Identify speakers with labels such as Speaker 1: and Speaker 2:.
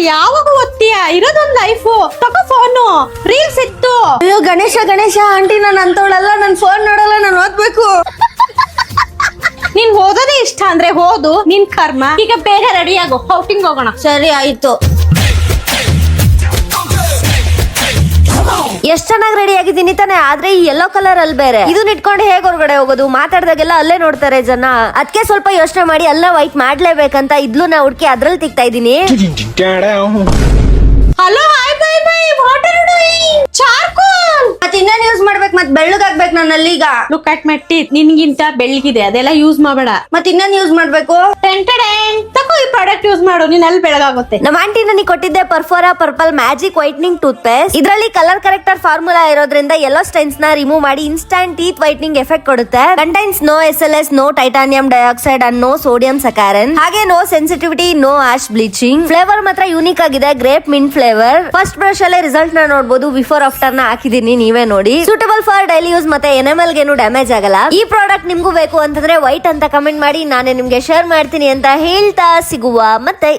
Speaker 1: ಯಾವಾಗ ಓದ್ತೀಯ? ಇರೋದೊಂದ್ ಲೈಫು. ತಗೋ phone, reels ಇತ್ತು.
Speaker 2: ಅಯ್ಯೋ ಗಣೇಶ ಆಂಟಿ ನಾನು ಅಂತವಳಲ್ಲ, ನನ್ ಫೋನ್ ನೋಡಲ್ಲ, ನಾನು ಓದ್ಬೇಕು.
Speaker 1: ನೀನ್ ಓದೋದೇ ಇಷ್ಟ ಅಂದ್ರೆ ಓದು, ನಿನ್ ಕರ್ಮ. ಈಗ ಬೇಗ ರೆಡಿ ಆಗೋ, ಔಟಿಂಗ್ ಹೋಗೋಣ.
Speaker 2: ಸರಿ ಆಯ್ತು. ಎಷ್ಟ್ ಚೆನ್ನಾಗಿ ರೆಡಿ ಆಗಿದ್ದೀನಿ ತಾನೆ, ಆದ್ರೆ ಈ ಯೆಲ್ಲೋ ಕಲರ್ ಅಲ್ಲಿ ಬೇರೆ. ಇದನ್ನ ಇಟ್ಕೊಂಡು ಹೇಗ್ ಹೊರಗಡೆ ಹೋಗೋದು? ಮಾತಾಡ್ದಾಗೆಲ್ಲ ಅಲ್ಲೇ ನೋಡ್ತಾರೆ ಜನ. ಅದಕ್ಕೆ ಸ್ವಲ್ಪ ಯೋಚನೆ ಮಾಡಿ ಎಲ್ಲ ವೈಟ್ ಮಾಡ್ಲೇಬೇಕಂತ ಇದ್ಲು ನಾ ಹುಡ್ಕಿ ಅದ್ರಲ್ಲಿ ತಿಕ್ತಾ ಇದೀನಿ.
Speaker 1: Hello, hi bye bye, water doing charcoal.
Speaker 2: ಮತ್ ಇನ್ನೇನ್ ಯೂಸ್ ಮಾಡ್ಬೇಕು? ಮತ್ ಬೆಳ್ಳಗಾಗ್ಬೇಕು ನನ್ನಲ್ಲಿ ಈಗ.
Speaker 1: ಲುಕ್ ಅಟ್ ಮೈ ಟೀತ್, ನಿನ್ಗಿಂತ ಬೆಳ್ಳಗಿದೆ, ಅದೆಲ್ಲ ಯೂಸ್ ಮಾಡಬೇಡ.
Speaker 2: ಮತ್ ಇನ್ನೇನ್ ಯೂಸ್ ಮಾಡ್ಬೇಕು?
Speaker 1: ತಗೋ ಈ ಪ್ರಾಡಕ್ಟ್ ಯೂಸ್ ಮಾಡು, ನೀನ್ ಅಲ್ಲಿ ಬೆಳಗಾಗುತ್ತೆ.
Speaker 2: ನಮ್ಮ ಆಂಟಿ ನನಗೆ ಕೊಟ್ಟಿದ್ದೆ Perfora purple magic whitening toothpaste. ಇದರಲ್ಲಿ ಕಲರ್ ಕರೆಕ್ಟರ್ ಫಾರ್ಮುಲಾ ಇರೋದ್ರಿಂದ ಯೆಲ್ಲೋ ಸ್ಟೈನ್ಸ್ ನ ರಿಮೂವ್ ಮಾಡಿ ಇನ್ಸ್ಟಂಟ್ ಟೀತ್ ವೈಟ್ನಿಂಗ್ ಎಫೆಕ್ಟ್ ಕೊಡುತ್ತೆ. Contains no SLS, no titanium dioxide and no sodium saccharin. ಹಾಗೆ no sensitivity, no harsh bleaching. Flavour ಮಾತ್ರ unique ಆಗಿದೆ, grape mint flavour. First brush ಅಲ್ಲೇ result ನ ನೋಡಬಹುದು. ಬಿಫೋರ್ ಆಫ್ಟರ್ ನ ಹಾಕಿದೀನಿ, ನೀವೇ ನೋಡಿ. ಸೂಟಬಲ್ ಫಾರ್ ಡೈಲಿ ಯೂಸ್ ಮತ್ತೆ ಎನಿಮಲ್ ಗೆನು ಡ್ಯಾಮೇಜ್ ಆಗಲ್ಲ. ಈ ಪ್ರಾಡಕ್ಟ್ ನಿಮ್ಗೂ ಬೇಕು ಅಂತಂದ್ರೆ ವೈಟ್ ಅಂತ ಕಮೆಂಟ್ ಮಾಡಿ, ನಾನೇ ನಿಮ್ಗೆ ಶೇರ್ ಮಾಡ್ತೀನಿ ಅಂತ ಹೇಳ್ತಾ ಸಿಗುವ ಮತ್ತೆ